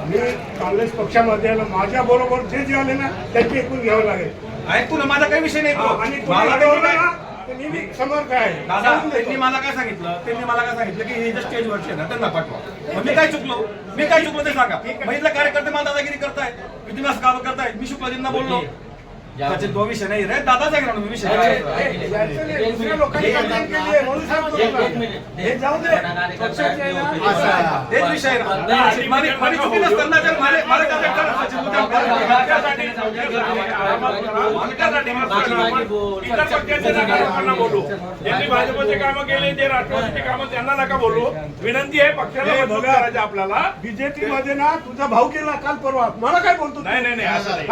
मी काँग्रेस पक्षामध्ये आलो, माझ्या बरोबर जे जे आले ना त्यांची ऐकून घ्यावं लागेल. ऐकू ना, माझा काही विषय नाही तो. आणि मला काही नाही. नेहमी समर्थ आहे. दादा त्यांनी मला काय सांगितलं की हे जे स्टेजवरचे ना त्यांना पाठवा. मग मी काय चुकलो ते सांगा. मग इथले कार्यकर्ते मला दादागिरी करताय, की तुम्ही असं काम करताय. मी शुक्लाजींना बोललो त्याचे तो विषय नाही रे, दादाच आहे ना विषय. दुसऱ्या लोकांनी कंप्लेंट केली आहे म्हणून सांगतो तुला. हे जाऊ दे, पक्षाचे आहे ना. तेच विषय आहे ना. माझी चुकी नसताना जर मला कंप्लेंट करायची इतर पक्षाचे नका बोलू. ज्यांनी भाजपचे कामं केले, जे राष्ट्रवादीचे कामं त्यांना नका बोलू. विनंती आहे पक्षाला मदत करायची आपल्याला. बीजेपी मध्ये ना तुझा भाऊ केला काल परवा, मला काय बोलतो? नाही असं नाही.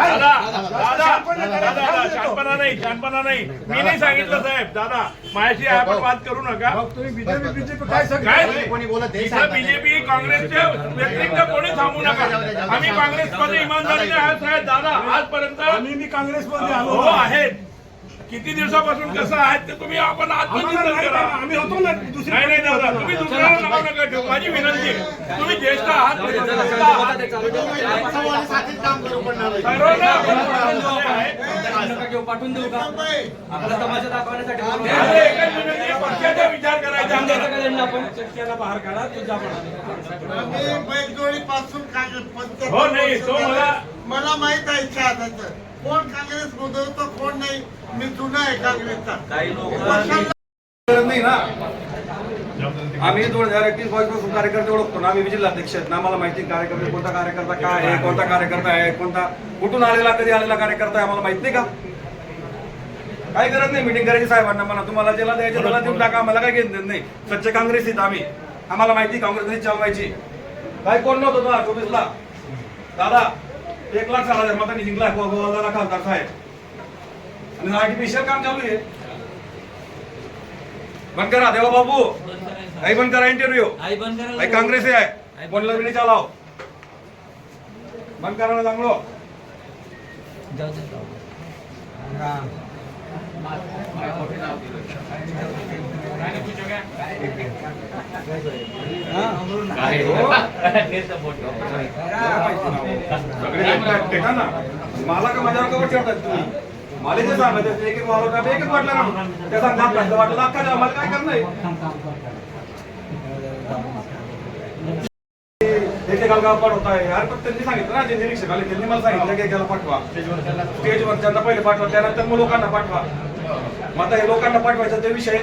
दादा शहाणपणा नाही. मी नाही सांगितलं साहेब. दादा माझ्याशी आपण बात करू नका. मग तुम्ही बीजेपी काय बीजेपी काँग्रेसच्या व्यतिरिक्त कोणी थांबू नका. आम्ही काँग्रेसमध्ये इमानदारीने आहोत साहेब. दादा आजपर्यंत मी काँग्रेसमध्ये हो आलो आहेत. किती दिवसापासून कसं आहेत ते तुम्ही आपण आम्ही होतो ना नाही दादा, तुम्ही दुसऱ्याला नाव नका ठेवू. माझी विनंती आहे, तुम्ही ज्येष्ठ आहात. पाठवून देऊ का आपला तमाशा दाखवण्यासाठी पक्षाचा विचार करायचा. चर्चेला बाहेर काढा तुझा बैलजोडी पासून हो नाही तो मला माहित आहे शहादाचं कोण काँग्रेस मध्ये होतं कोण नाही. मी जुना आहे काँग्रेसचा. काही लोक नाही ना. आम्ही 2021 पासून कार्यकर्ते ओळखतो ना. आम्ही जिल्हाध्यक्ष आहेत ना. मला माहिती कार्यकर्ते कोणता कार्यकर्ता काय आहे, कोणता कार्यकर्ता आहे, कोणता कुठून आलेला कधी आलेला कार्यकर्ता आहे आम्हाला माहित नाही का. काही गरज नाही मीटिंग करायची साहेबांना. म्हणा तुम्हाला ज्याला द्यायचं त्याला देऊन टाका. आम्हाला काय घेणं नाही. सच्चे काँग्रेस आहेत आम्ही. आम्हाला माहिती काँग्रेसने चालवायची. काय कोण नव्हतं 2024 ला दादा. 1,60,000 मतांनी जिंकला गोवाला खासदार साहेब. आणि आर्टिफिशियल काम चालू आहे. बंद करा देवा बाबू. आई बंद करा इंटरव्ह्यू. आई काँग्रेस आहे कोणला बी चालाव. बंद करा ना चांगलो. मला का माझ्यावर कवर ठेवतात तुम्ही. मला जे सांगत एक वाटलं ना त्या सांगता वाटलं अख्खा मला काय करणार. एकेकाला गाव पाठवत आहे यार. पण त्यांनी सांगितलं ना जे निरीक्षक आले त्यांनी मला सांगितलं की एकाला पाठवा स्टेजवर त्यांना पहिले पाठवा त्यानंतर मग लोकांना पाठवा. मग आता हे लोकांना पाठवायचा ते विषय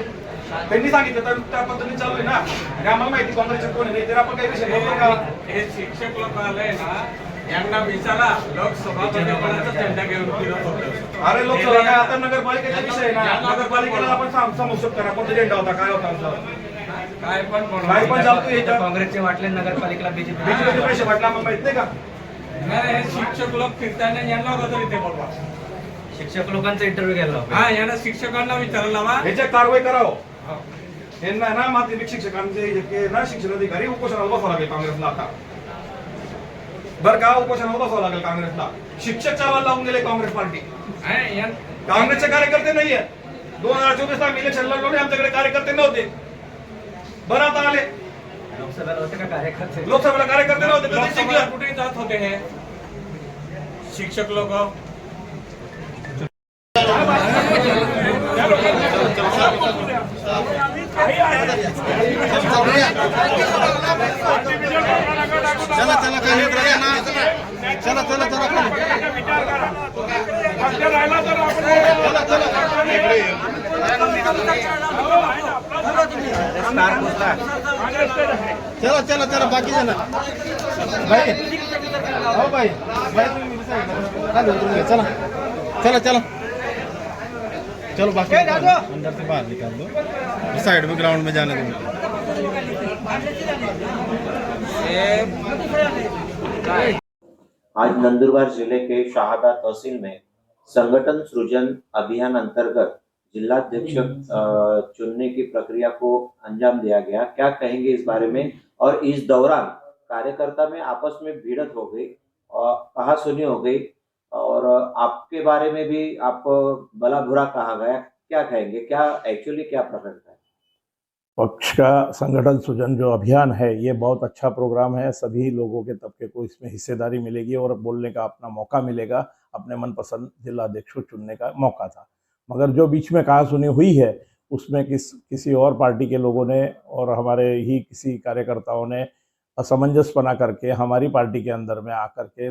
त्यांनी सांगितलं तर त्या पद्धतीने चालू आहे ना. आणि आम्हाला माहिती काँग्रेसचे कोणी नाही तर आपण काही विषय बोलतो का. हे शिक्षक लोक आले ना यांना विचारा लोकसभा झेंडा घेऊन फिरत होते. अरे लोकसभा काय आता नगरपालिकेचा विषय आहे ना. नगरपालिकेला आपण सांगू शकतो ना कोणता झेंडा होता काय होता आमचा. काय पण चालतो काँग्रेसचे वाटले नगरपालिकेला बीजेपी पैसे वाटला मग माहित नाही का. हे शिक्षक लोक फिरताना यांना अगोदर इथे बोलवा. शिक्षक लोकांचा इंटरव्ह्यू घ्यायला हा यांना शिक्षकांना विचारायला लावा. ह्याच्या कारवाई करावं. यांना ना माध्यमिक शिक्षकांचे ना शिक्षण अधिकारी उपोषणाला बसावं लागेल काँग्रेसला. आता बरं का उपोषणाला बसावं लागेल काँग्रेसला. शिक्षक चालवायला लावून गेले काँग्रेस पार्टी. काँग्रेसचे कार्यकर्ते नाहीये. 2024 ला इलेक्शन लढवले आमच्याकडे कार्यकर्ते नव्हते. बरं आता आले लोकसभेला होते का कार्यकर्ते. लोकसभेला कार्यकर्ते नव्हते. कुठे जात होते हे शिक्षक लोक. चला चला काही चला चला चला चला चला चला बाकी जण भाई हो भाई चला चला चला चलो बाकी अंदर से बाहर निकाल दो. साइड में ग्राउंड में जाने दो. आज नंदुरबार जिले के शाहदा तहसील में संगठन सृजन अभियान अंतर्गत जिलाध्यक्ष चुनने की प्रक्रिया को अंजाम दिया गया. क्या कहेंगे इस बारे में. और इस दौरान कार्यकर्ता में आपस में भिड़ंत हो गई और कहासुनी हो गई और आपके बारे में भी आप भला बुरा कहा गया. क्या कहेंगे. क्या एक्चुअली क्या प्रकरण था. पक्ष का संगठन सृजन जो अभियान है ये बहुत अच्छा प्रोग्राम है। सभी लोगों के तबके को इसमें हिस्सेदारी मिलेगी और बोलने का अपना मौका मिलेगा, अपने मनपसंद जिला अध्यक्ष को चुनने का मौका था। मगर जो बीच में कहासुनी हुई है उसमें किसी और पार्टी के लोगों ने और हमारे ही किसी कार्यकर्ताओं ने असमंजस बना करके हमारी पार्टी के अंदर में आकर के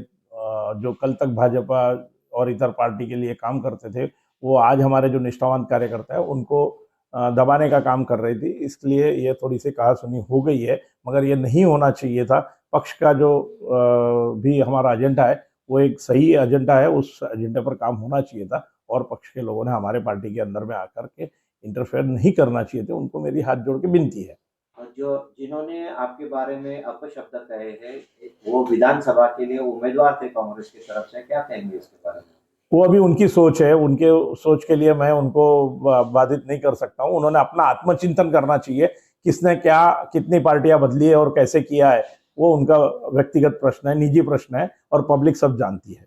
जो कल तक भाजपा और इतर पार्टी के लिए काम करते थे वो आज हमारे जो निष्ठावान कार्यकर्ता है उनको दबाने का काम कर रही थी। इसलिए ये थोड़ी सी कहासुनी हो गई है, मगर ये नहीं होना चाहिए था। पक्ष का जो भी हमारा एजेंडा है वो एक सही एजेंडा है, उस एजेंडे पर काम होना चाहिए था और पक्ष के लोगों ने हमारे पार्टी के अंदर में आकर के इंटरफेयर नहीं करना चाहिए थे। उनको मेरी हाथ जोड़ के विनती है। और जो जिन्होंने आपके बारे में अपशब्द कहे हैं वो विधानसभा के लिए उम्मीदवार थे कांग्रेस की तरफ से, क्या कहेंगे इसके बारे में? वो अभी उनकी सोच है, उनके सोच के लिए मैं उनको बाधित नहीं कर सकता हूँ। उन्होंने अपना आत्मचिंतन करना चाहिए, किसने क्या कितनी पार्टियां बदली है और कैसे किया है वो उनका व्यक्तिगत प्रश्न है, निजी प्रश्न है और पब्लिक सब जानती है।